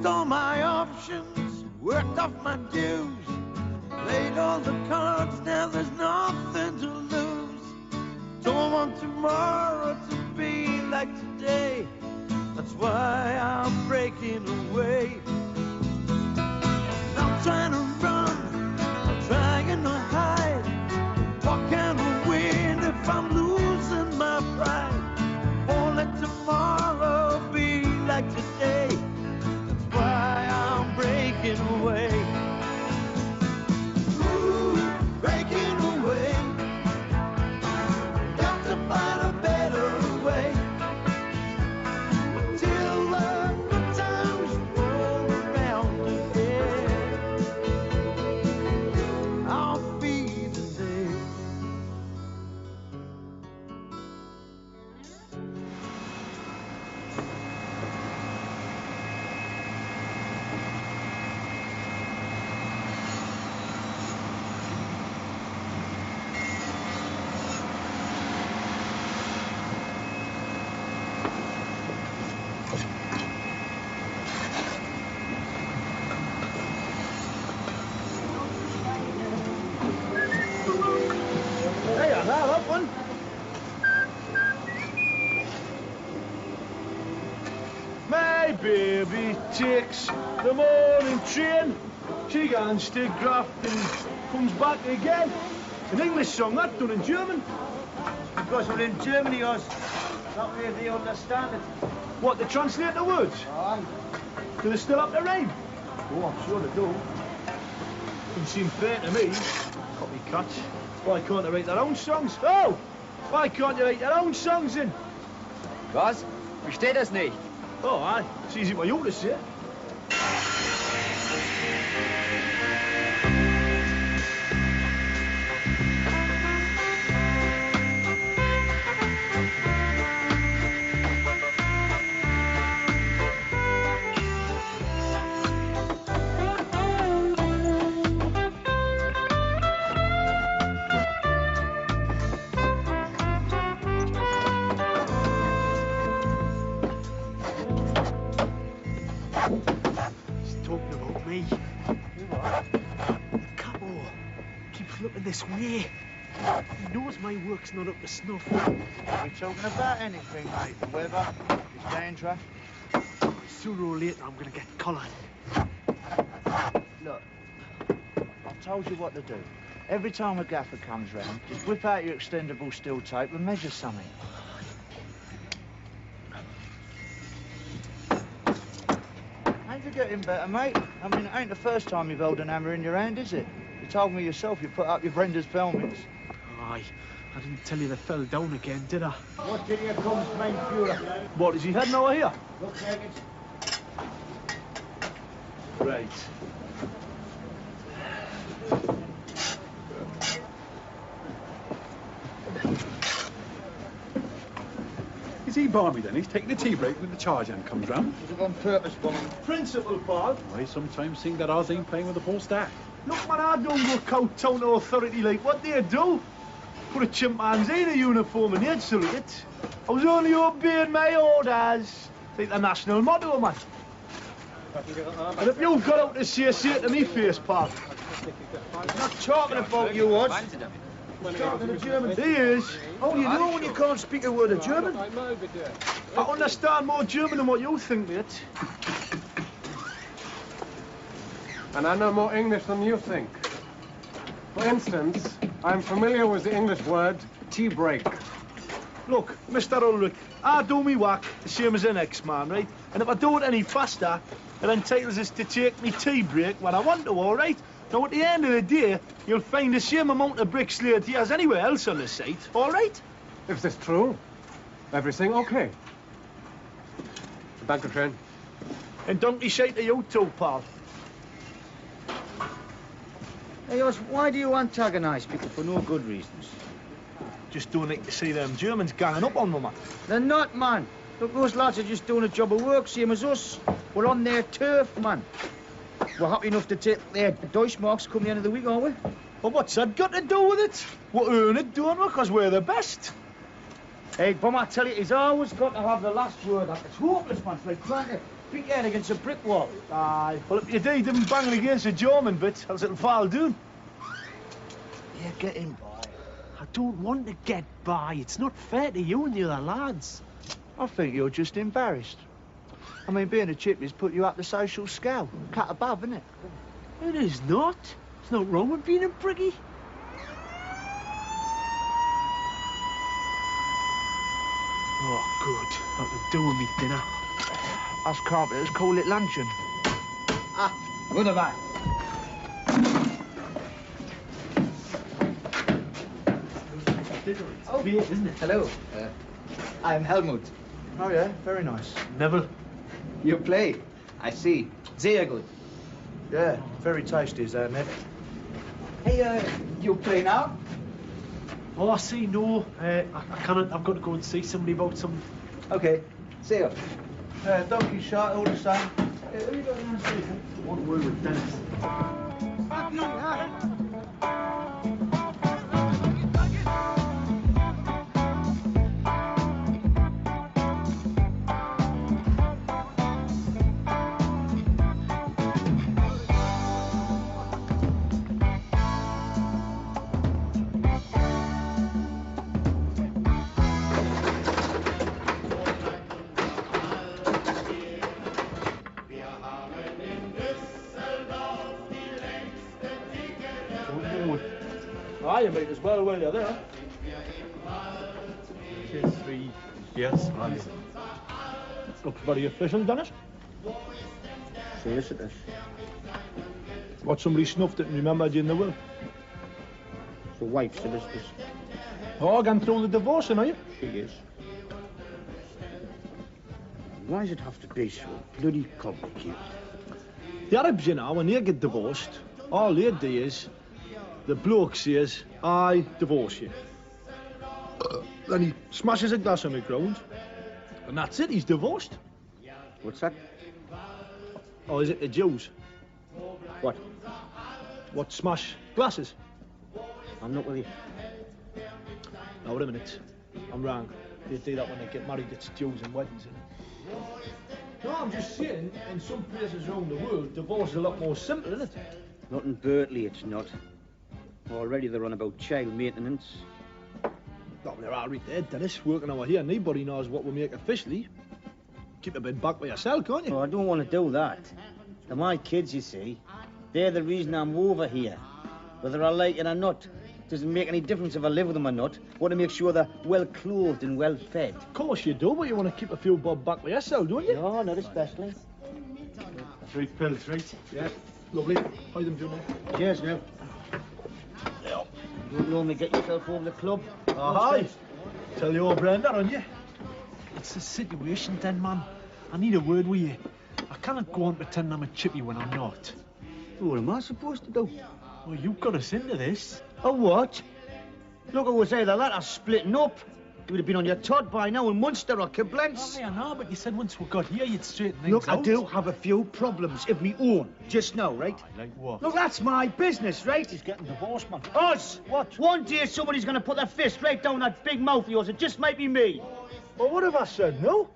Used all my options, worked off my dues, played all the cards, now there's nothing to lose. Don't want tomorrow to be like today, that's why I'm breaking away. I'm trying to run, I'm trying to hide. What can I win if I'm losing my pride? Won't let tomorrow be like today, that's why I'm breaking away. Ooh, breaking away. Got to find a better way. Till the good times roll around again, I'll be the same. That one. My baby takes the morning train. She goes to graft and comes back again. An English song, that done in German. Because we're in Germany, Oz. That way they understand it. What, they translate the words? Aye. Do they still have to rhyme? Oh, I'm sure they do. Doesn't seem fair to me. Copycats. Why can't they write their own songs? Oh! Why can't you write their own songs then? Was? Versteht das nicht? Oh, aye. It's easy for you to say. This way. He knows my work's not up to snuff. We're talking about anything, mate. The weather is dangerous. Sooner or later, I'm gonna get collared. Look, I've told you what to do. Every time a gaffer comes round, just whip out your extendable steel tape and measure something. Ain't you getting better, mate? I mean, it ain't the first time you've held an hammer in your hand, is it? You told me yourself you put up your Brenda's pelmets. Aye, I didn't tell you they fell down again, did I? What did here comes mein Führer? What, is he heading over here? Looks like it. Right. Is he balmy then? He's taking a tea break when the charge hand comes round. Was it on purpose, Bonnie? Principal, pal. I sometimes think that Oz ain't playing with the full stack. Look, man, I don't go coat-town authority like what they do. Put a chimpanzee in a uniform and they'd salute it. I was only obeying my orders. Like the national motto, man. And if you've got out to say to me face, pal. I'm not talking about you, Oz. Talking to the German. He is. Oh, you know when you can't speak a word of German? I understand more German than what you think, mate. And I know more English than you think. For instance, I'm familiar with the English word tea break. Look, Mr. Ulrich, I do me work the same as the next man, right? And if I do it any faster, it entitles us to take me tea break when I want to, all right? Now, at the end of the day, you'll find the same amount of bricks laid here as anywhere else on the site, all right? If this true, everything okay. Dankeschön. And donkey shite to you too, pal. Hey, Oz, why do you antagonize people for no good reasons? Just don't like to see them Germans ganging up on them, man. They're not, man. Look, those lads are just doing a job of work, same as us. We're on their turf, man. We're happy enough to take their Deutschmarks come the end of the week, aren't we? Well, what's that got to do with it? We earn it, don't we? Because we're the best. Hey, Bum, I tell you, he's always got to have the last word. It's hopeless, man. It's like trying to beat your head against a brick wall. Aye. Well, if you did them banging against the German bit, else it'll fall down. Yeah, get in, boy. I don't want to get by. It's not fair to you and the other lads. I think you're just embarrassed. I mean, being a chip has put you up the social scale. Cut above, isn't it? It is not. There's no wrong with being a briggy. Oh, good. I can do with me dinner. Us carpenters call it luncheon. Ah, wunderbar. Oh, weird, isn't it? Hello. I'm Helmut. Oh, yeah, very nice. Neville. You play. I see. Sehr good. Yeah, very tasty, is that, Ned? Hey, you play now? Oh, I see. No, I can't. I've got to go and see somebody about some. Okay. See you. Donkey shot, all the same. Who you got in the street? One word with Dennis. Aye, you might as well while you're there. 3 years. Aye. Looks very official, Dennis. Solicitors. What, somebody snuffed it and remembered you in the will? The wife solicitors. Oh, gone through the divorcing, are you? She is. Why does it have to be so bloody complicated? The Arabs, you know, when they get divorced, all they do is the bloke says, I divorce you. Then he smashes a glass on the ground, and that's it, he's divorced. What's that? Or is it the Jews? What? What smash glasses? I'm not with you. Now, wait a minute. I'm wrong. They do that when they get married, it's Jews and weddings, isn't it? No, I'm just saying, in some places around the world, divorce is a lot more simple, isn't it? Not in Berkeley, it's not. Already they're on about child maintenance. No, they're all right there, Dennis, working over here. Nobody knows what we make officially. Keep a bit back by yourself, can't you? Oh, I don't want to do that. They're my kids, you see. They're the reason I'm over here. Whether I like it or not, doesn't make any difference if I live with them or not. Want to make sure they're well clothed and well fed. Of course you do, but you want to keep a few bob back by yourself, don't you? No, not especially. 3 pills, right? Yeah, lovely. Hide them, Junior. Cheers now. Don't normally get yourself over the club. Aye. Tell your Brenda, don't you? It's a situation, then, man. I need a word with you. I cannot go on pretending I'm a chippy when I'm not. What am I supposed to do? Well, you got us into this. A what? Look, it was either that or splitting up. You would have been on your Todd by now in Munster or Koblenz. Oh, I know, but you said once we got here, you'd straighten things Look, out. I do have a few problems of me own, just now, right? Like what? Look, that's my business, right? He's getting divorced, man. Us! What? One day somebody's going to put their fist right down that big mouth of yours. It just might be me. Well, what have I said, no?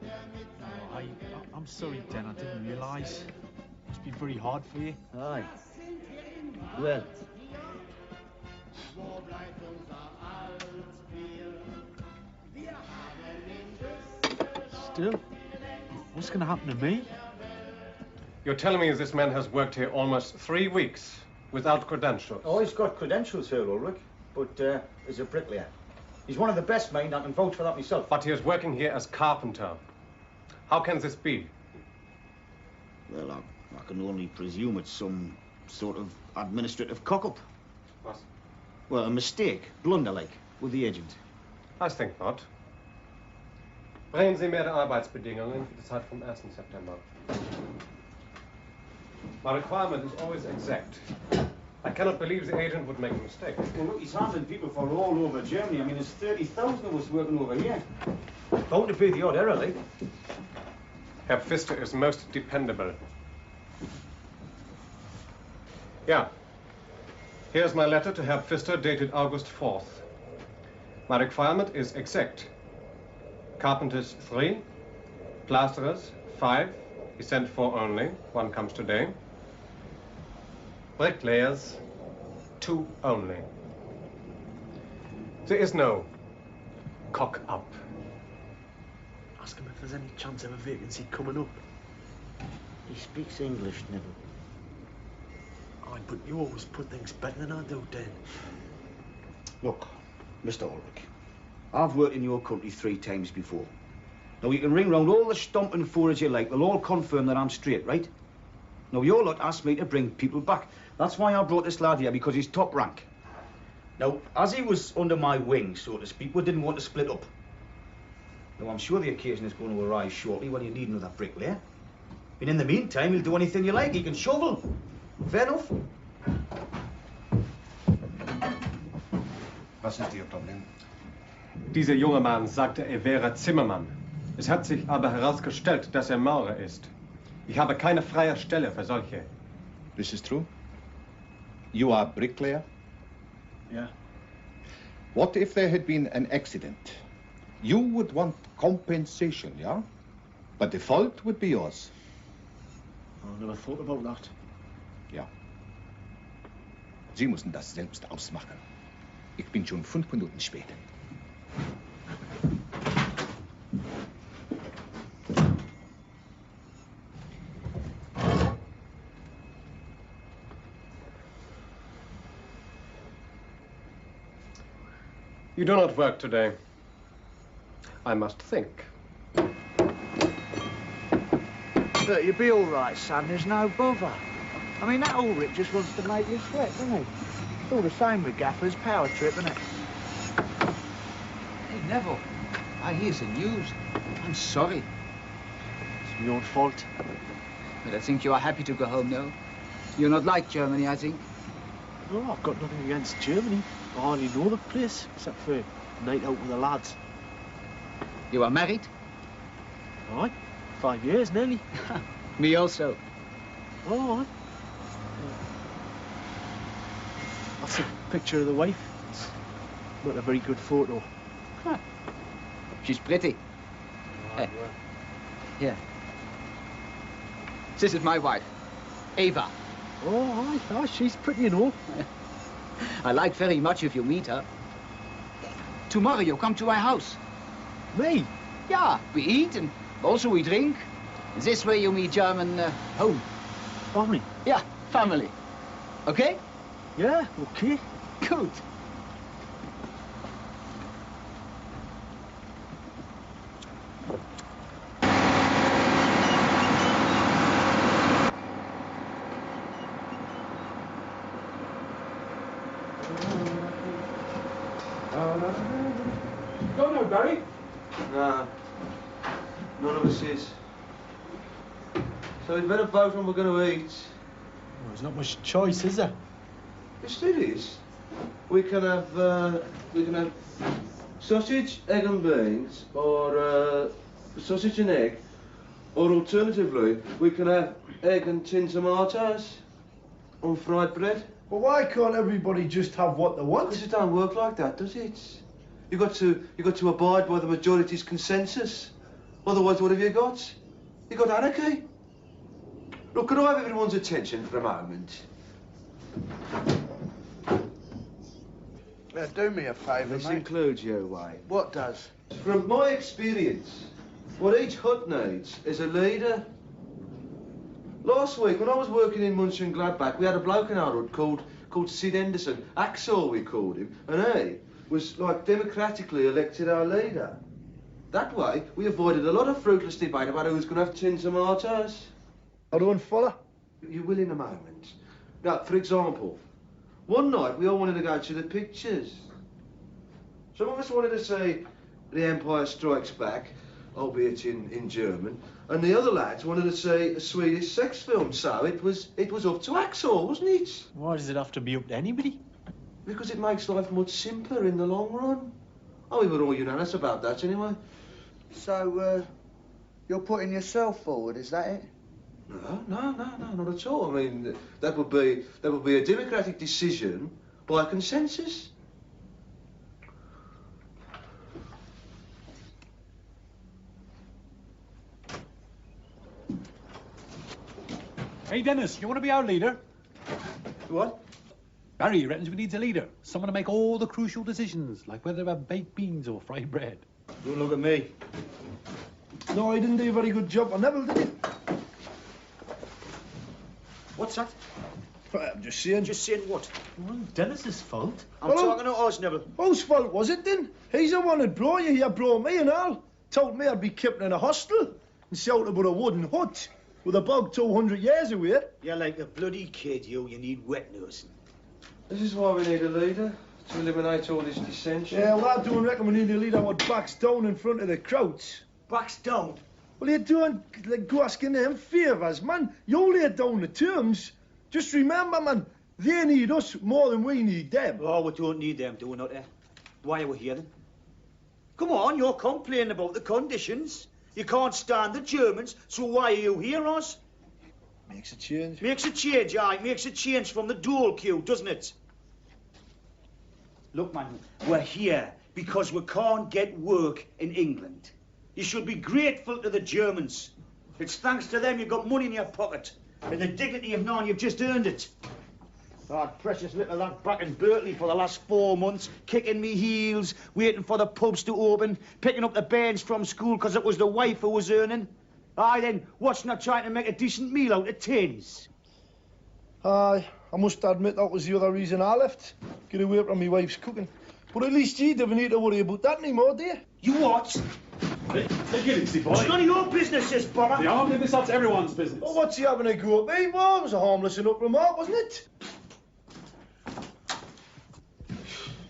I'm sorry, Den. I didn't realise. It's been very hard for you. Aye. Well. Still, what's going to happen to me? You're telling me this man has worked here almost 3 weeks without credentials? Oh, he's got credentials here, Ulrich, but he's a bricklayer. He's one of the best, mate. I can vouch for that myself. But he is working here as carpenter. How can this be? Well, I can only presume it's some sort of administrative cock-up. What? Well, a mistake, blunder like, with the agent. I think not. Bringen Sie mir die Arbeitsbedingungen für die Zeit vom 1. September. My requirement is always exact. I cannot believe the agent would make a mistake. Well, look, he's handling people for all over Germany. I mean, there's 30,000 of us working over here. Bound to be the odd error, like. Herr Pfister is most dependable. Yeah. Here's my letter to Herr Pfister dated August 4th. My requirement is exact. Carpenters 3, plasterers 5, We sent 4 only. 1 comes today. Bricklayers, 2 only. There is no cock up. Ask him if there's any chance of a vacancy coming up. He speaks English, Neville. Aye, but you always put things better than I do, Dan. Look, Mr. Ulrich, I've worked in your country 3 times before. Now, you can ring round all the stomping fours you like. They'll all confirm that I'm straight, right? Now, your lot asked me to bring people back. That's why I brought this lad here, because he's top rank. Now, as he was under my wing, so to speak, we didn't want to split up. Now, I'm sure the occasion is going to arise shortly when you need another bricklayer. And in the meantime, he'll do anything you like. He can shovel. Fair enough. Was ist Ihr Problem? Dieser junge Mann sagte, er wäre Zimmermann. Es hat sich aber herausgestellt, dass er Maurer ist. Ich habe keine freie Stelle für solche. This is true? You are bricklayer? Yeah. What if there had been an accident? You would want compensation, yeah? But the fault would be yours. I never thought about that. Ja. Sie müssen das selbst ausmachen. Ich bin schon 5 Minuten spät. You do not work today. I must think. Look, you'll be all right, son. There's no bother. I mean, that Ulrich just wants to make you sweat, doesn't he? It's all the same with Gaffer's power trip, isn't it? Hey, Neville, I hear the news. I'm sorry. It's my own fault. But I think you are happy to go home now. You're not like Germany, I think. No, I've got nothing against Germany. I hardly know the place, except for a night out with the lads. You are married? Aye, 5 years nearly. Me also. Oh, aye. That's a picture of the wife. It's not a very good photo. Huh. She's pretty. Aye, Here. This is my wife, Eva. Oh, aye, she's pretty, you know. I like very much if you meet her. Tomorrow you come to my house. Me? Yeah, we eat and also we drink. This way you meet German home. Family? Yeah, family. Okay? Yeah, okay. Good. Don't know, Barry. Nah, none of us is. So we'd better vote on what we're going to eat. Well, there's not much choice, is there? Yes, there is. We can have sausage, egg and beans, or sausage and egg, or alternatively, we can have egg and tin tomatoes on fried bread. But why can't everybody just have what they want? Because it don't work like that, does it? You got to abide by the majority's consensus. Otherwise, what have you got? You got anarchy. Look, can I have everyone's attention for a moment? Yeah, do me a favour, This mate. includes you, Wayne. What does? From my experience, what each hut needs is a leader. Last week, when I was working in Mönchengladbach, we had a bloke in our hut called Sid Henderson. Axel, we called him, and he was like democratically elected our leader. That way, we avoided a lot of fruitless debate about who's going to have tin tomatoes. I don't follow. You will in a moment. Now, for example, one night we all wanted to go to the pictures. Some of us wanted to see The Empire Strikes Back, albeit in German, and the other lads wanted to see a Swedish sex film. So it was up to Axel, wasn't it? Why does it have to be up to anybody? Because it makes life much simpler in the long run. Oh, we were all unanimous about that anyway. So, you're putting yourself forward, is that it? No, not at all. I mean, that would be a democratic decision by consensus. Hey, Dennis, you want to be our leader? What? Barry reckons we need a leader. Someone to make all the crucial decisions, like whether to have baked beans or fried bread. Don't look at me. No, he didn't do a very good job on Neville, did he? What's that? I'm just saying. Just saying what? It wasn't Dennis's fault. I'm talking to us, Neville. Whose fault was it then? He's the one that brought you here, brought me and all. Told me I'd be kept in a hostel and sheltered with a wooden hut with a bog 200 years away. You're like a bloody kid, you. You need wet nursing. This is why we need a leader, to eliminate all this dissension. Yeah, well, I don't reckon we need a leader what backs down in front of the crowds. Backs down? Well, you don't like, go asking them favours, man. You lay down the terms. Just remember, man, they need us more than we need them. Oh, we don't need them, do we not, eh? Why are we here, then? Come on, you're complaining about the conditions. You can't stand the Germans, so why are you here, Oz? Makes a change. Makes a change, aye. Makes a change from the dual queue, doesn't it? Look, man, we're here because we can't get work in England. You should be grateful to the Germans. It's thanks to them you've got money in your pocket. And the dignity of knowing you've just earned it. Oh, precious little lad back in Berkeley for the last 4 months, kicking me heels, waiting for the pubs to open, picking up the bairns from school because it was the wife who was earning. Aye, then, what's not trying to make a decent meal out of tins? Aye, I must admit that was the other reason I left. Get away from my wife's cooking. But at least you don't need to worry about that anymore, do you? You what? Hey, take it easy, boy. It's none of your business, this bomber. The arm this out's everyone's business. Well, what's he having a go at me, boy? It was a harmless enough remark, wasn't it?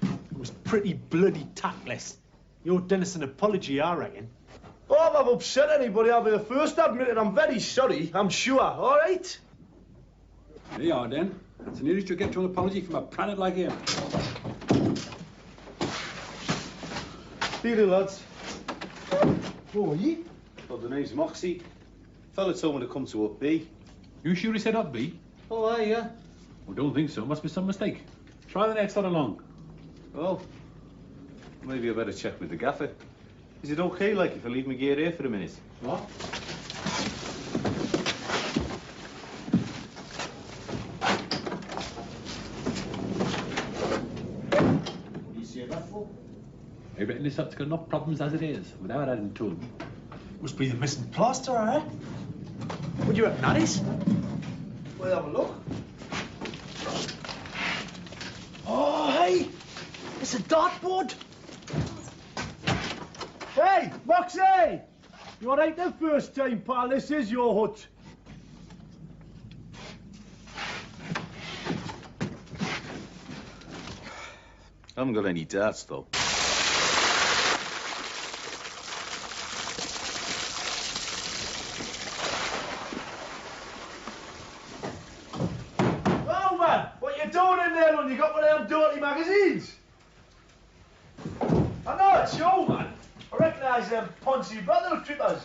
It was pretty bloody tactless. You owe Dennis an apology, I reckon. Oh, if I've upset anybody, I'll be the first to admit it. I'm very sorry, I'm sure, all right? There you are, then. That's the nearest you'll get to an apology from a planet like him. Dear lads. Who are you? Well, the name's Moxie. Fella told me to come to up B. You sure he said up B? Oh, aye, yeah. Well, don't think so. Must be some mistake. Try the next one along. Well, maybe I better check with the gaffer. Is it okay, like, if I leave my gear here for a minute? What? What do you say that for? I reckon this hut's got enough problems as it is, without adding to them. Must be the missing plaster, eh? What do you reckon that is? We'll have a look. Oh, hey! It's a dartboard! Hey, Moxie! You all right the first time, pal? This is your hut. I haven't got any darts, though. Oh, man! What you doing in there when you got one of them dirty magazines? I know it's you, man. I recognise them Ponzi brother trippers.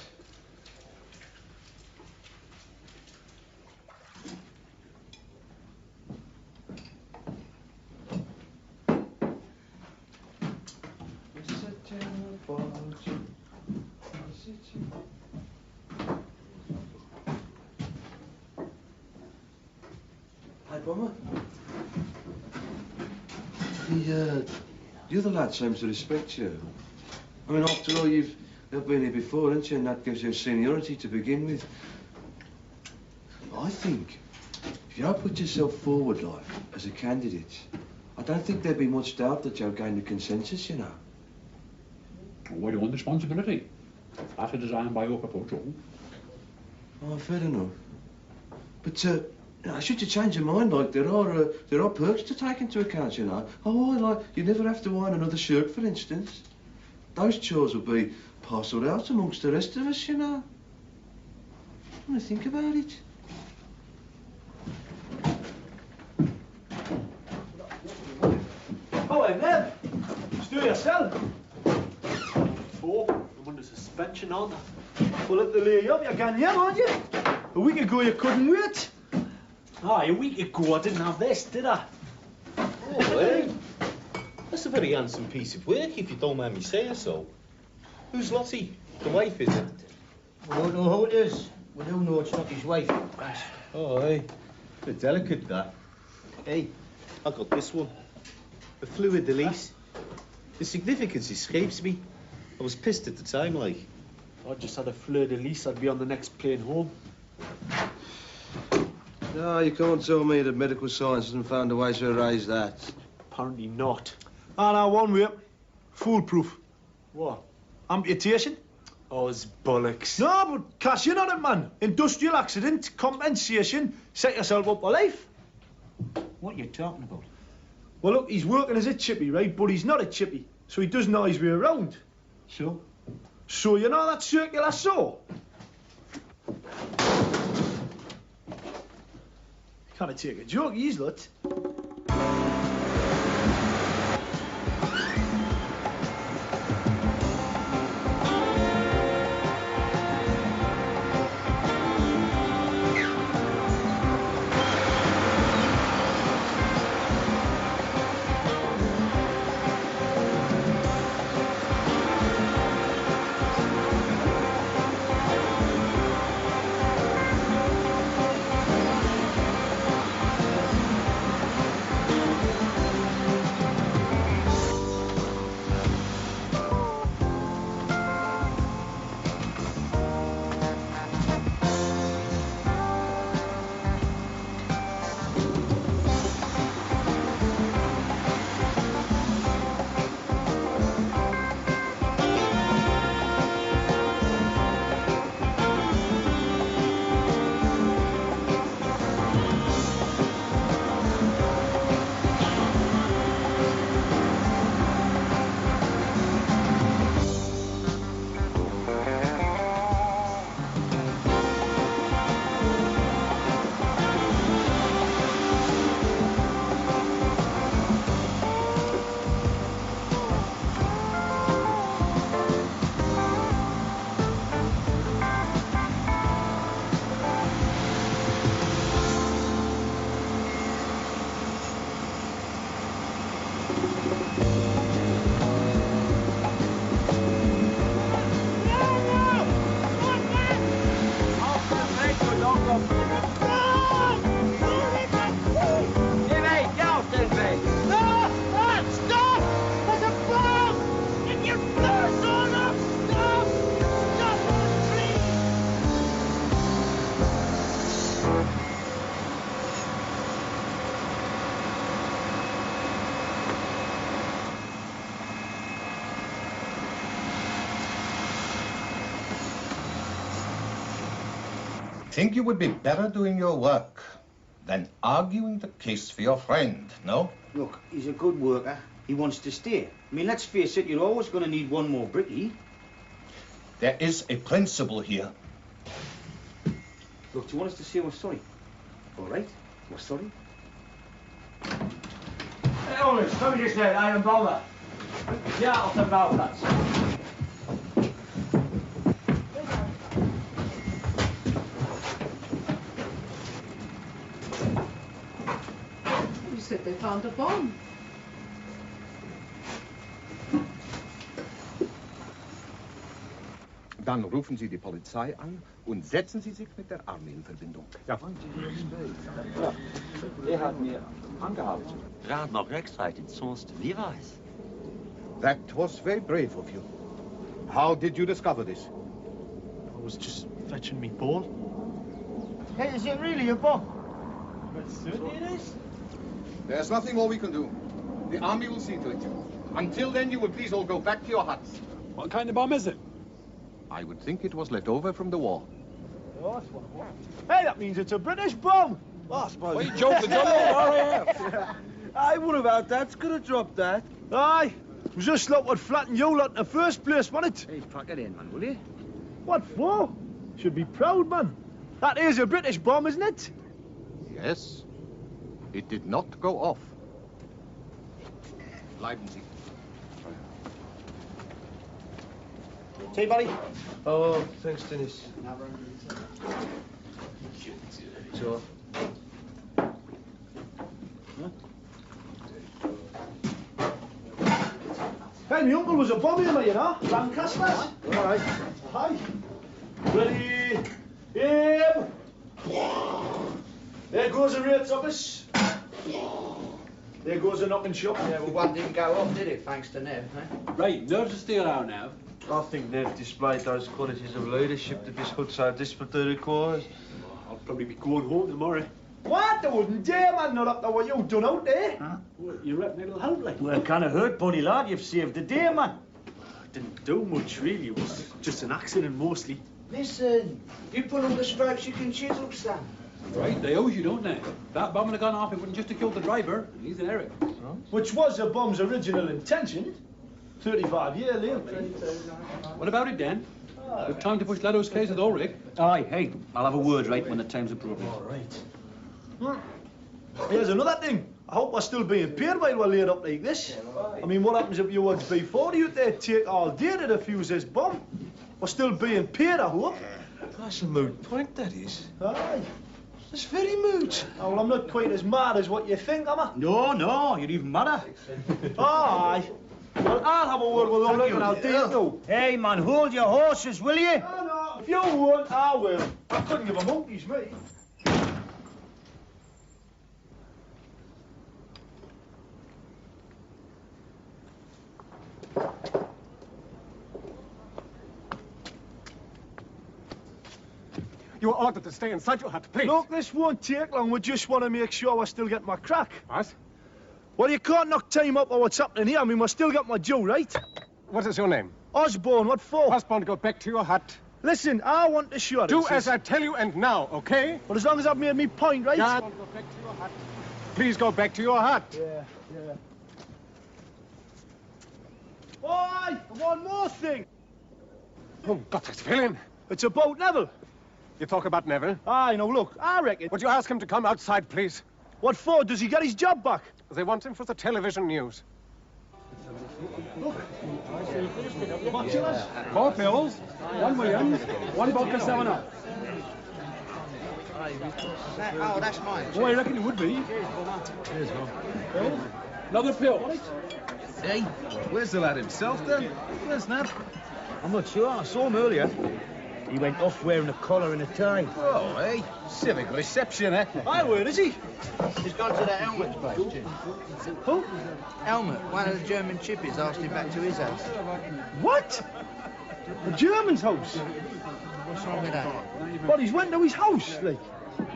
Hi, Bomber. The other lad seems to respect you. I mean, after all, you've been here before, haven't you? And that gives you seniority to begin with. I think if you don't put yourself forward, like, as a candidate, I don't think there'd be much doubt that you'll gain the consensus, you know. Well, you want responsibility. That's a design by your proposal. Oh, fair enough. But, you know, should you change your mind, like, there are perks to take into account, you know. Oh, like, you never have to iron another shirt, for instance. Those chores will be parcelled out amongst the rest of us, you know. When I think about it. Oh, hey, Ned. Just do it yourself. Oh, I'm under suspension, aren't I? Well, if they lay you up, you're going here, aren't you? A week ago, you couldn't wait. Aye, a week ago I didn't have this, did I? Oh, hey. That's a very handsome piece of work, if you don't mind me saying so. Who's Lottie? The wife, is it? I don't know who it is. We do know it's not his wife. Oh, hey. Bit delicate, that. Hey, I got this one. A fluid release. The significance escapes me. I was pissed at the time, like. I just had a fleur de lis. I'd be on the next plane home. No, you can't tell me that medical science hasn't found a way to erase that. Apparently not. Ah, now one way. Foolproof. What? Amputation? Oh, it's bollocks. No, but cash in on it, man. Industrial accident, compensation, set yourself up for life. What are you talking about? Well, look, he's working as a chippy, right? But he's not a chippy, so he doesn't know his way around. So? So, you know that circular saw? Can't take a joke, he's lot. Think you would be better doing your work than arguing the case for your friend, no? Look, he's a good worker. He wants to stay. I mean, let's face it, you're always going to need one more brickie. There is a principle here. Look, do you want us to say we're sorry? All right, we're sorry. Hey, Ulrich, come just there, iron bowler. Ja, auf dem Bauplatz. You said they found a bomb. Dann rufen Sie die Polizei an und setzen Sie sich mit der Armee in Verbindung. Ja. Er hat mir angehabt. Rat noch rechtzeitig, sonst wie weiß. That was very brave of you. How did you discover this? I was just fetching me ball. Hey, is it really a bomb? Certainly it is. There's nothing more we can do. The army will see to it. Until then, you will please all go back to your huts. What kind of bomb is it? I would think it was left over from the war. Hey, that means it's a British bomb. Oh, I suppose. What are you joking, John? RAF. Aye, what about that? It's gonna drop that. Aye. It was just like what flattened you lot in the first place, wasn't it? Hey, pack it in, man, will you? What for? Should be proud, man. That is a British bomb, isn't it? Yes. It did not go off. Bleiben Sie. Tea, buddy? Oh, thanks, Dennis. So. Hey, my uncle was a bomber, you know. Lancaster. All right. Hi. Ready. There goes a rate office. There goes a knocking shop. Yeah, well, one didn't go off, did it, thanks to Nev, eh? Right, nerves to stay around now. I think they've displayed those qualities of leadership that this hood so desperately requires. I'll probably be going home tomorrow. What? I wouldn't dare, man, not up to what you've done out there. Huh? Well, you reckon it'll help, like? Well, it can't have hurt, buddy lad. You've saved the day, man. I didn't do much, really. It was just an accident, mostly. Listen, you put all the stripes you can chisel, son. Right, they owe you, don't they? That bomb would have gone off, it wouldn't just have killed the driver. And he's an Eric. Which was the bomb's original intention. 35 years later. What about it, Dan? Good time to push Laddo's case with Ulrich. Aye, hey, I'll have a word, right, when the time's appropriate. All right. Here's another thing. I hope we're still being paid while we're laid up like this. I mean, what happens if you watch B40 out there take all day to defuse this bomb? We're still being paid, I hope. That's a moot point, that is. Aye. That's very moot. Oh, well, I'm not quite as mad as what you think, am I? No, you're even madder. Aye. Well, I'll have a word with Ulrich and I'll deal you. Hey, man, hold your horses, will you? No, if you won't, I will. I couldn't give a monkey's me. You are ordered to stay inside your hut, please. Look, this won't take long. We just want to make sure we're still getting my crack. What? Well, you can't knock time up or what's happening here. I mean, we're still got my due, right? What is your name? Osborne, what for? Osborne, go back to your hut. Listen, I want assurance. Do as I tell you and now, okay? But as long as I've made me point, right? Go back to your hut. Please go back to your hut. Yeah. Oi! One more thing. Oh, Gottes Willen. It's about Neville. You talk about Neville? Aye, now look, I reckon... Would you ask him to come outside, please? What for? Does he get his job back? They want him for the television news. Look. 4 pills, 1 Williams, 1 vodka 7-Up. Oh, that's mine. Oh, I reckon it would be. Pill. Another pill. Hey, where's the lad himself, then? Where's Nab? I'm not sure. I saw him earlier. He went off wearing a collar and a tie. Oh, hey, civic reception, eh? Aye, where is he? He's gone to the Helmut's place, Jim. Who? Helmut, one of the German chippies, asked him back to his house. What? The German's house? What's wrong with that? But he's went to his house, like.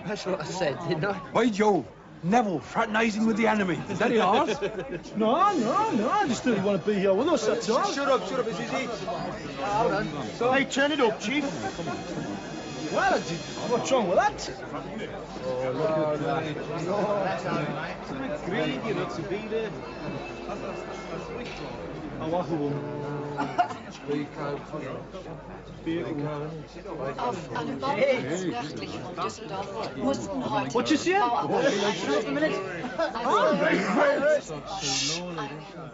That's what I said, didn't I? By Jove, Neville fraternising with the enemy. Is that yours? No. I just didn't want to be here with us, that's all. Shut up, it's easy. Hold on. So, hey, turn it up, Chief. Well, what's wrong with that? Oh, look at that. That's all right. It's greedy, you know, to be there. Auf einem Bauplatz nördlich von Düsseldorf mussten heute What you see?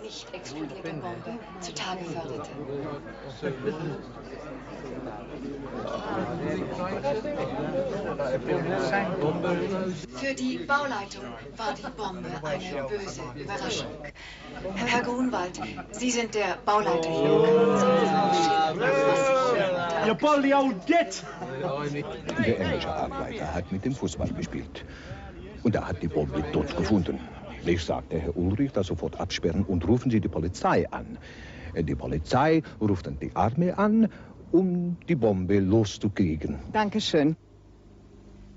nicht explodierte Bombe zutage förderte. Für die Bauleitung war die Bombe eine böse Überraschung. Herr Grunwald, Sie sind der Bauleiter hier. You bloody old git! Der englische Arbeiter hat mit dem Fußball gespielt. Und er hat die Bombe dort gefunden. Ich sagte Herr Ulrich, das sofort absperren und rufen Sie die Polizei an. Die Polizei ruft dann die Armee an, um die Bombe loszukriegen. Dankeschön.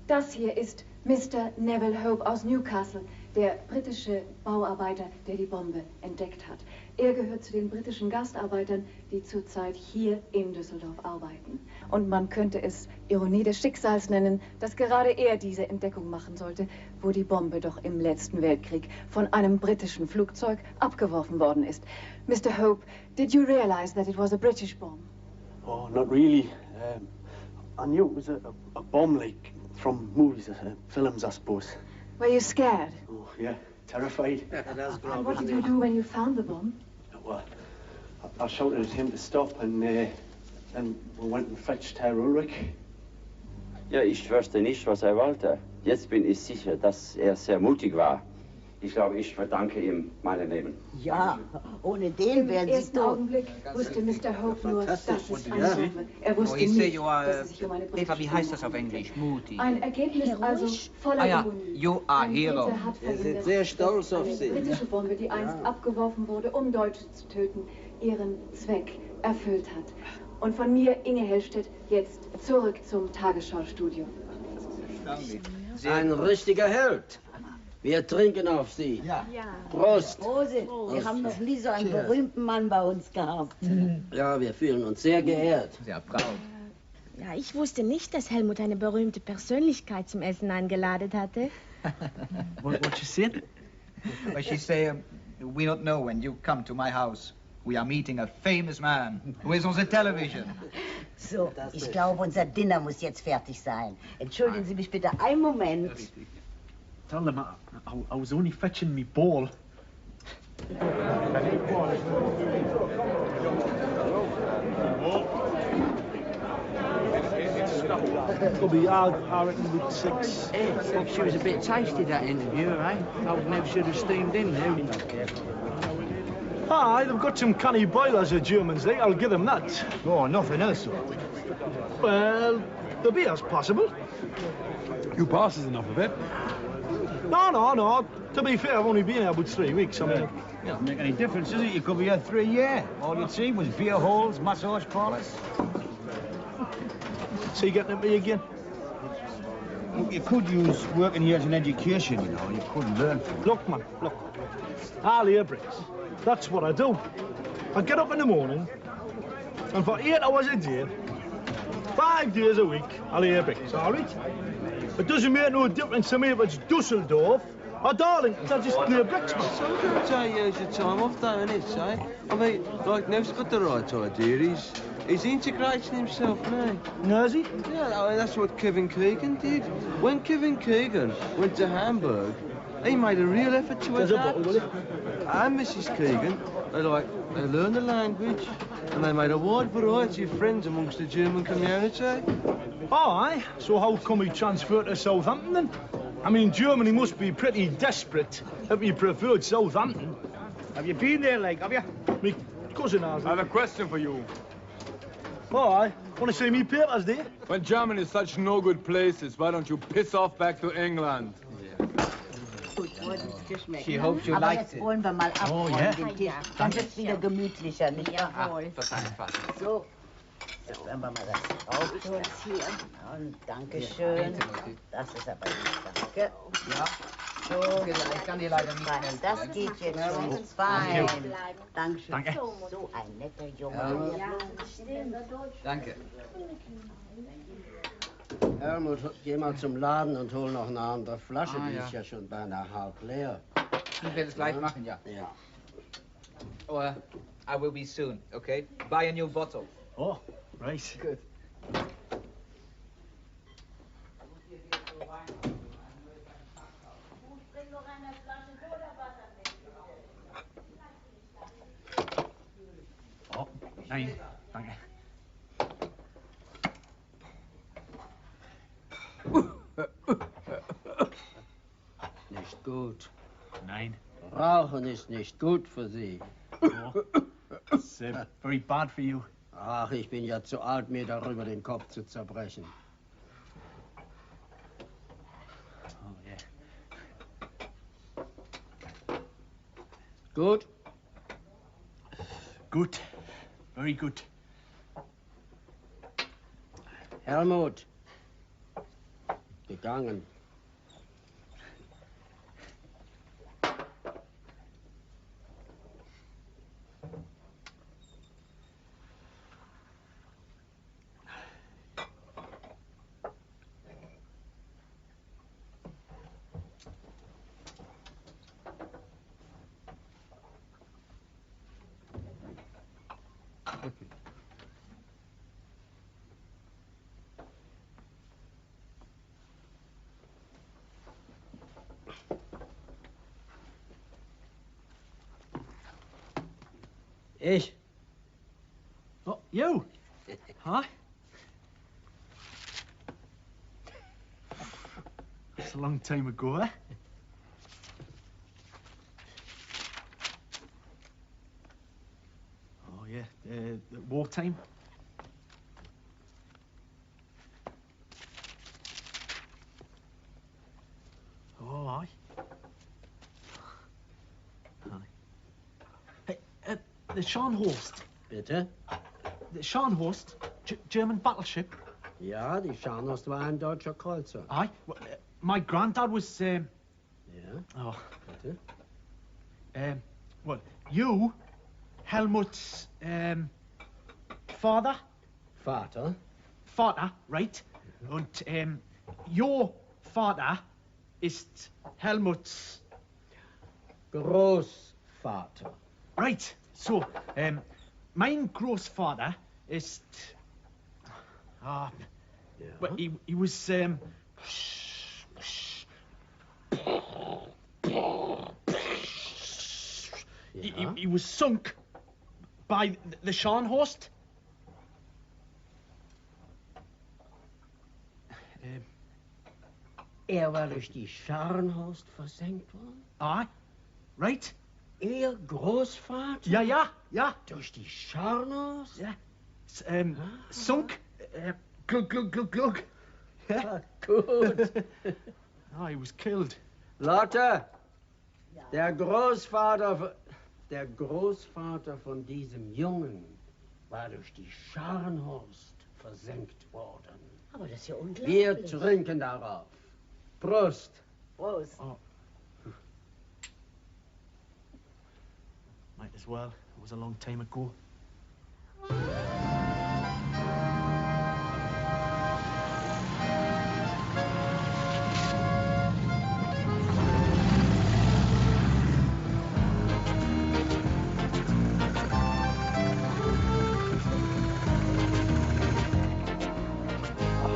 Das hier ist Mr. Neville Hope aus Newcastle, der britische Bauarbeiter, der die Bombe entdeckt hat. Er gehört zu den britischen Gastarbeitern, die zurzeit hier in Düsseldorf arbeiten. Und man könnte es Ironie des Schicksals nennen, dass gerade er diese Entdeckung machen sollte, wo die Bombe doch im letzten Weltkrieg von einem britischen Flugzeug abgeworfen worden ist. Mr. Hope, did you realize that it was a British bomb? Oh, not really. I knew it was a bomb, like, from movies, films, I suppose. Were you scared? Oh, yeah, terrified. And what did you do when you found the bomb? Well, I shouted at him to stop, and then we went and fetched Herr Ulrich. Ja, ich wusste nicht, was wollte. Jetzt bin ich sicher, dass sehr mutig war. Ich glaube, ich verdanke ihm mein Leben. Ja, ohne den wären Im Sie ersten tot. Augenblick wusste Mr. Hope nur, dass es eine Waffe. Er wusste ich sehe, nicht, you are, dass es sich um eine Eva, wie heißt das auf Bombe Englisch? Mutig. handelt. Ein Ergebnis also voller Ah ja, Ironie. you are Ein hero. Brite hat verhindert, sehr stolz auf dass Sie. eine britische Bombe, die einst abgeworfen wurde, um Deutsche zu töten, ihren Zweck erfüllt hat. Und von mir, Inge Hellstedt, jetzt zurück zum Tagesschaustudio. Ein richtiger Held. Wir trinken auf Sie. Ja. Prost. Prost. Wir haben noch nie so einen Cheers. berühmten Mann bei uns gehabt. Ja, wir fühlen uns sehr geehrt. Sehr proud. Ja, ich wusste nicht, dass Helmut eine berühmte Persönlichkeit zum Essen eingeladen hatte. What you said? Well, she said, we don't know when you come to my house. We are meeting a famous man who is on the television. So, ich glaube, unser Dinner muss jetzt fertig sein. Entschuldigen Sie mich bitte einen Moment. Tell them I was only fetching me ball. Could be I reckon with 6. She was a bit tasty, that interview, eh? I would never should have steamed in there. Aye, they've got some canny boilers, the Germans, they. I'll give them that. Oh, nothing else. Well, the beer's possible. You passes enough of it. No. To be fair, I've only been here about 3 weeks. I mean, It doesn't make any difference, does it? You could be here 3 years. All you'd see was beer halls, massage parlours. see getting at me again. Look, you could use working here as an education, you know. You could learn from it. Look, man, look. I'll hear bricks. That's what I do. I get up in the morning, and for 8 hours a day, 5 days a week, I'll hear bricks, all right? It doesn't make no difference to me if it's Dusseldorf or Darlington. I just play bricks, man. Sometimes I use your time off, though, innit, eh? I mean, like, Nev's got the right idea. He's integrating himself now. No, is he? Yeah, that's what Kevin Keegan did. When Kevin Keegan went to Hamburg, he made a real effort to There's a adapt. bottle, will you? And Mrs. Keegan, they learned the language, and they made a wide variety of friends amongst the German community. Oh, aye. So how come he transferred to Southampton, then? I mean, Germany must be pretty desperate if he preferred Southampton. Have you been there, like, have you? Me cousin has. I have a question for you. Oh, aye. Want to see me papers, do you? When Germany is such no good places, why don't you piss off back to England? She hopes you Aber liked jetzt it. wollen wir mal Oh, abräumen ja? den Tisch. Dann wird's wieder gemütlicher, nicht wahr? Jawohl. So, jetzt werden wir mal das aufholen. Und Dankeschön. Das ist aber nicht, danke. Ja. So, Ich kann dir leider nicht helfen. das geht jetzt schon fein. Dankeschön. Danke. So ein netter Junge. Danke. Helmut, geh mal zum Laden und hol noch eine andere Flasche. Ah, Die ja. ist ja schon beinahe halb leer. Ich werde es gleich machen, ja. Ja. Or I will be soon, okay? Buy a new bottle. Oh, right. Good. Oh, nein, danke. Nicht gut. Nein. Rauchen ist nicht gut für Sie. Oh, it's very bad for you. Ach, ich bin ja zu alt, mir darüber den Kopf zu zerbrechen. Oh, yeah. Gut? Good. Very good. Helmut. Gegangen. Ich. Oh, you. Huh? It's a long time ago, eh? Yeah, the wartime. Oh, aye. Hey, the Scharnhorst. Bitte? The Scharnhorst, German battleship. Ja, die Scharnhorst war ein deutscher Kreuzer. Aye. Well, my granddad was. Ja? Oh. Bitte? Well, you, Helmut's father. Vater? Vater, right? Und your father ist Helmuts Großvater. Right. So, mein Großvater ist. Well, he was. He was sunk by the Scharnhorst. War durch die Scharnhorst versenkt worden? Aye. Right? Ihr Großvater? Ja. Durch die Scharnhorst? Ja. Sunk. Glug. Ja, gut. He was killed. Lotte, der Großvater von diesem Jungen war durch die Scharnhorst versenkt worden. Aber das ist ja unglaublich. Wir trinken darauf. Prost. Prost. Oh. Might as well. It was a long time ago.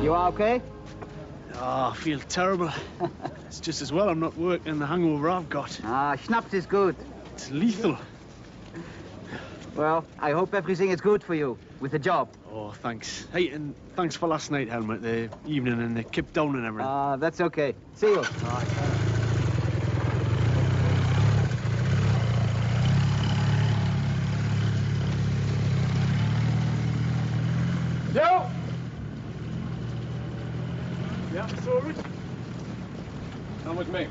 You okay? Oh, I feel terrible. It's just as well I'm not working the hangover I've got. Schnaps is good. It's lethal. Well, I hope everything is good for you with the job. Oh, thanks. Hey, and thanks for last night, Helmut, the evening and the kip down and everything. That's okay. See you. Joe! Yeah, sorry. Come with me.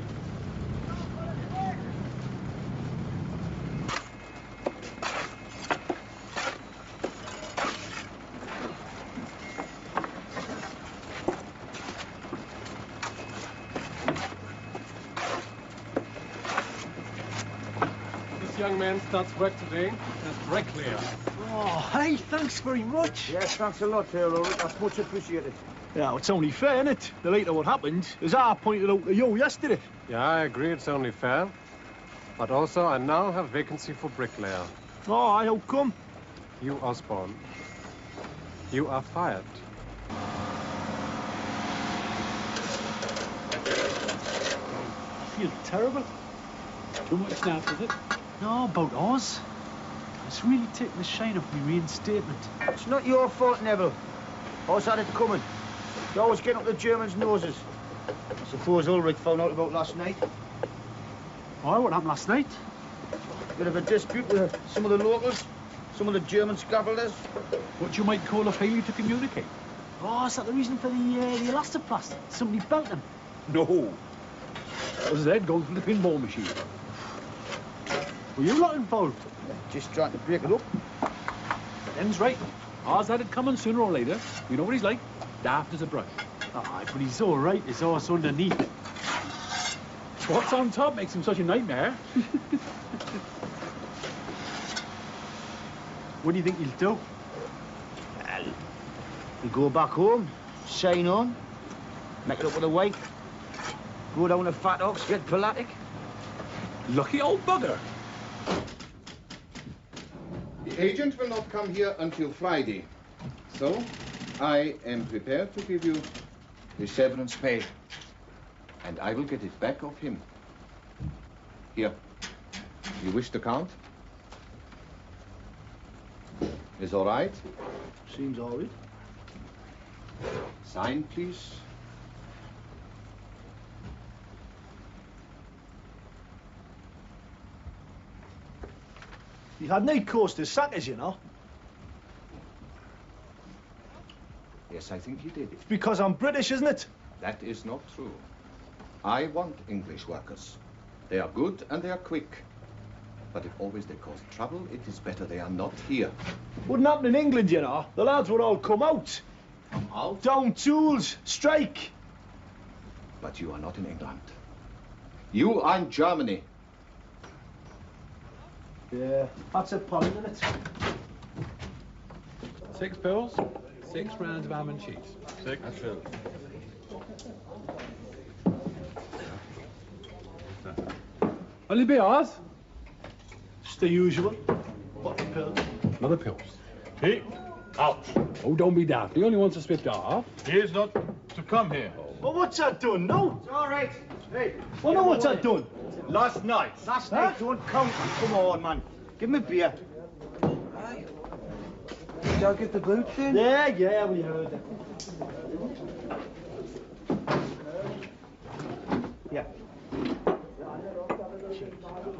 This young man starts work today as bricklayer. Oh, hey, thanks very much. Yes, thanks a lot, Ulrich. That's much appreciated. Yeah, it's only fair, isn't it? The later what happened is I pointed out to you yesterday. Yeah, I agree it's only fair. But also, I now have vacancy for bricklayer. Oh, how come? You, Osborne. You are fired. I feel terrible. Too much now, is it? No, about Oz. It's really taking the shine off me reinstatement. It's not your fault, Neville. Oz had it coming. You always get up the Germans' noses. I suppose Ulrich found out about last night. Oh, what happened last night? Bit of a dispute with some of the locals, some of the German scaffolders. What you might call a failure to communicate. Oh, is that the reason for the elastoplast? Somebody belt him. No. That was his head going through the pinball machine. Were you not involved? Just trying to break it up. Them's right. Oz had it coming sooner or later. You know what he's like? Daft as a brush. Aye, but he's all right. His horse underneath. What's on top makes him such a nightmare. What do you think he'll do? Well, he'll go back home, shine on, make it up with a wife, go down to Fat Ox, get palatic. Lucky old bugger. The agent will not come here until Friday. So, I am prepared to give you the severance pay. And I will get it back of him. Here. You wish to count? Is all right? Seems all right. Sign, please. He had no cause to sack us, you know. Yes, I think he did. It's because I'm British, isn't it? That is not true. I want English workers. They are good and they are quick. But if always they cause trouble, it is better they are not here. Wouldn't happen in England, you know. The lads would all come out. Come out? Down tools, strike. But you are not in England. You are in Germany. Yeah, that's a point, isn't it? 6 pills, 6 rounds of ham and cheese. 6 pills. Only be ours? It's the usual. What pills? Another pills. Hey, out. Oh, don't be daft. The only ones to spit off. He is not to come here. Well, what's that done? No? It's all right. Hey. Well, no, what's that done? Last night. Last night, don't count. Come on, man. Give me a beer. Did I get the boots in? Yeah, we heard it. Yeah. I'm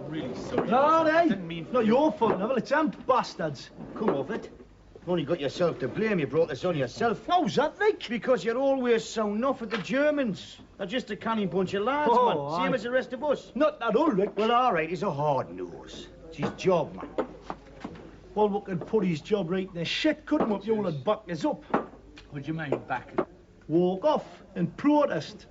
really sorry. No, I hey. didn't mean for Not you. your fault, Neville. It's them bastards. Come off it. You've only got yourself to blame. You brought this on yourself. How's that, Nick? Because you're always sound off at the Germans. They're just a canny bunch of lads, Oh, man. Same aye. as the rest of us. Not that all, Rick. Well, all right, he's a hard nose. It's his job, man. Well, we could put his job right in the shit, couldn't we, if you all had backed us up? What do you mean, back? Walk off and protest.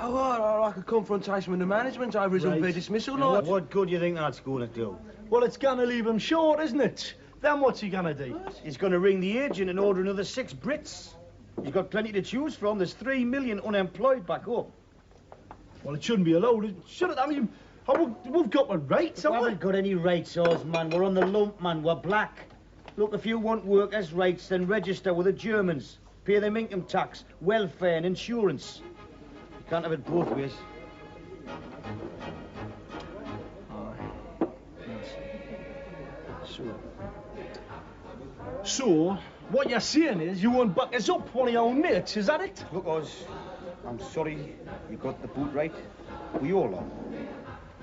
Oh, like a confrontation with the management over his unfair dismissal, Now, like. what good do you think that's going to do? Well, it's gonna leave him short, isn't it? Then what's he gonna do? He's going to ring the agent and order another 6 Brits. He's got plenty to choose from. There's 3 million unemployed back home. Well, it shouldn't be allowed. It shouldn't. I mean, we've got the rights, We haven't we? haven't got any rights, ours, man. We're on the lump, man. We're black. Look, if you want workers' rights, then register with the Germans. Pay them income tax, welfare and insurance. You can't have it both ways. So, what you're saying is you won't back us up, one of your own mates, is that it? Look, Oz, I'm sorry you got the boot right. We all are.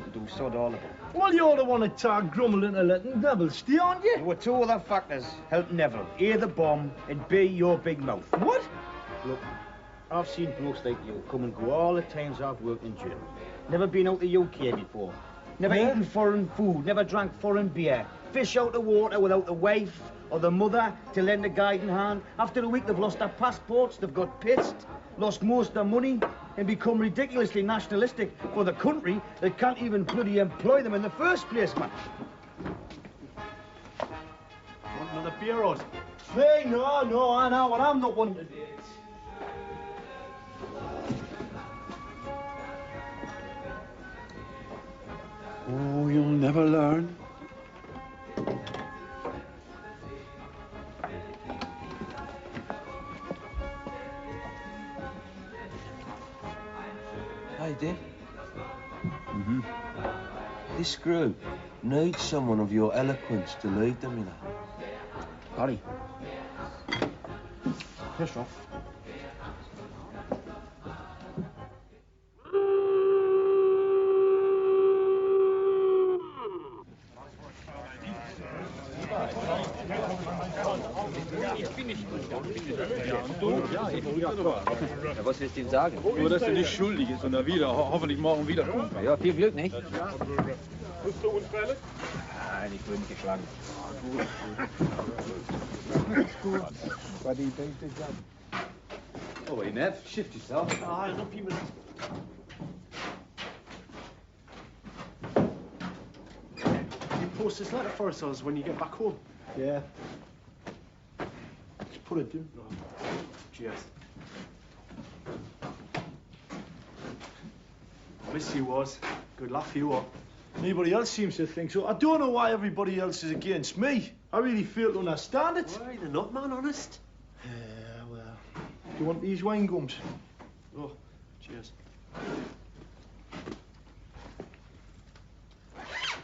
We do sod all of it. Well, you're the one that turned Grummel into letting Neville stay, aren't you? There were 2 other factors helping Neville. A, the bomb, and B, your big mouth. What? Look, I've seen blokes like you come and go all the times I've worked in Germany. Never been out the UK before. Never eaten foreign food, never drank foreign beer. Fish out the water without the wife or the mother to lend a guiding hand. After a week they've lost their passports, they've got pissed, lost most of their money, and become ridiculously nationalistic for the country that can't even bloody employ them in the first place, man. Want another beer, Oz? Hey, no, I know, and I'm not one to do it. Oh, you'll never learn. Hey, Dick. This group needs someone of your eloquence to lead them, you know. Barry. Piss off. Ja, was willst du ihm sagen? Nur, dass er nicht schuldig ist und er hoffentlich morgen wiederkommt. Ja, viel Glück, nicht? Hast du Unfälle? Nein, ich wurde nicht geschlagen. Gut. But he thinks it's done. Oh, wait, Nev, shift yourself. Ah, no people. You post this letter for us when you get back home. Yeah. Just put it down. Cheers. Miss you, was. Good laugh you are. Anybody else seems to think so. I don't know why everybody else is against me. I really fail to understand it. Why, they're not, man, honest. Yeah, well. Do you want these wine gums? Oh, cheers.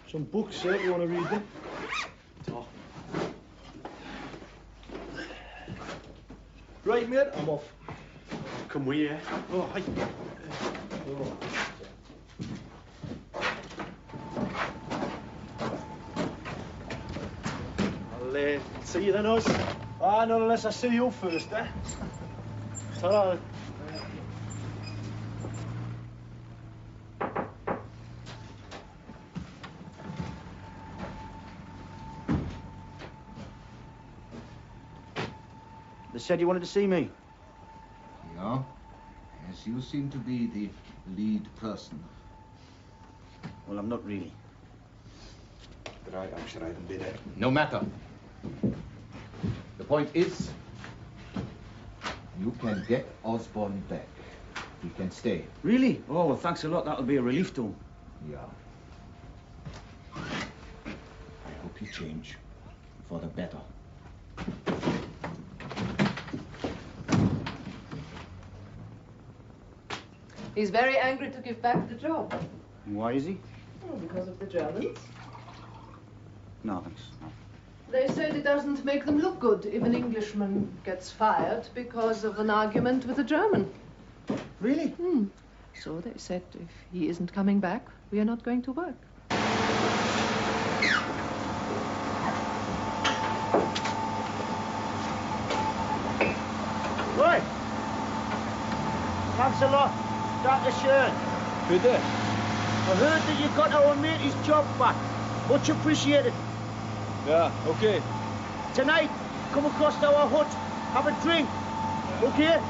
Some books, if you want to read them. Oh. Right, mate, I'm off. Come with you. Oh, hi. Oh. I'll see you then, Oz. Ah, not unless I see you first, eh? Ta-ra. They said you wanted to see me. Yeah, as you seem to be the lead person. Well, I'm not really. No matter. The point is, you can get Osborne back. He can stay. Really? Oh, well, thanks a lot. That'll be a relief to him. Yeah. I hope you change for the better. He's very angry to give back the job. Why is he? Oh, because of the Germans. No, thanks. No. They said it doesn't make them look good if an Englishman gets fired because of an argument with a German. Really? So they said if he isn't coming back, we are not going to work. Right. Thanks a lot. Start the shirt. Bitte. I heard that you got our mate's job back. Much appreciated. Ja, okay. Tonight, come across to our hut, have a drink. Okay?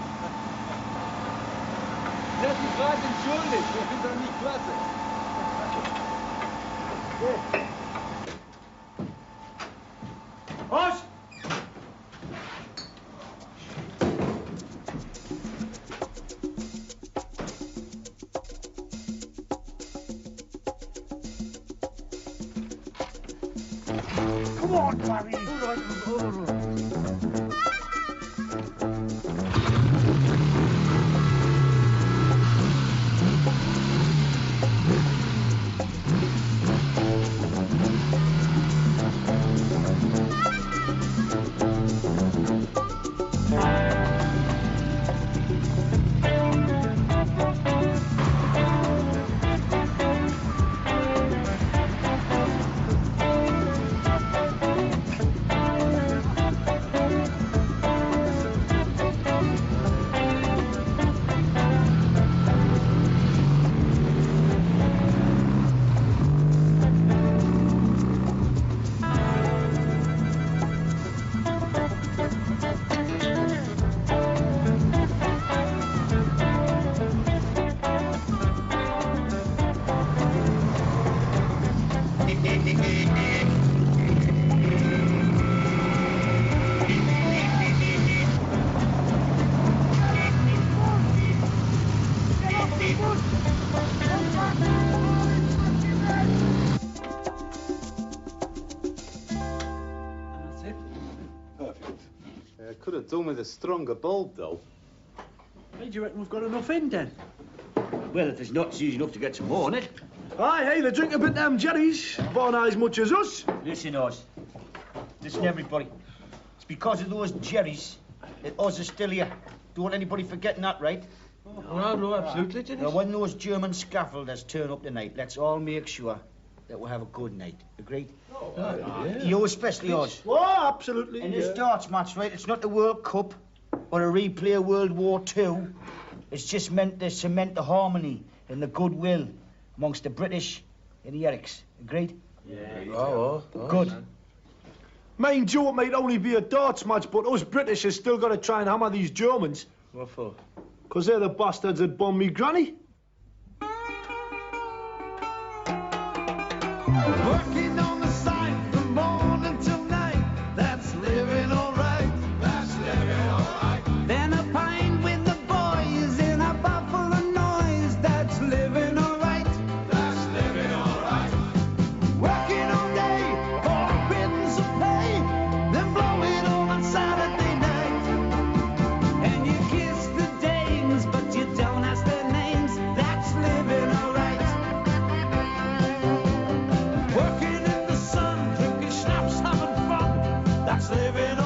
Der ist gerade entschuldigt. Ich bin doch nicht klasse. Os! Come on, Barry. All right. Could have done with a stronger bulb, though. Hey, do you reckon we've got enough in, then? Well, if there's not, it's easy enough to get some more, isn't it? Aye, hey, they drink a bit them jerrys. Born as much as us. Listen, Oz. Listen, everybody. It's because of those jerrys that Oz is still here. Don't want anybody forgetting that, right? No, absolutely, Jenny. Now, when those German scaffolders turn up tonight, let's all make sure that we'll have a good night. Agreed? You especially, Oz. Oh, absolutely. In this darts match, right, it's not the World Cup or a replay of World War II. It's just meant to cement the harmony and the goodwill amongst the British and the Erics. Agreed? Oh. Good. Mind you, it might only be a darts match, but us British has still got to try and hammer these Germans. What for? Because they're the bastards that bombed me granny. Working on the site from morning till night. That's living all right. That's living all right. Then a pint with the boys in a bar full of noise. That's living all right. That's living all right. Working all day for a pittance of pay. Then blow it all on Saturday night. And you kiss the dames, but you don't ask their names. That's living all right. Working in the sun, drinking schnapps, having fun. That's living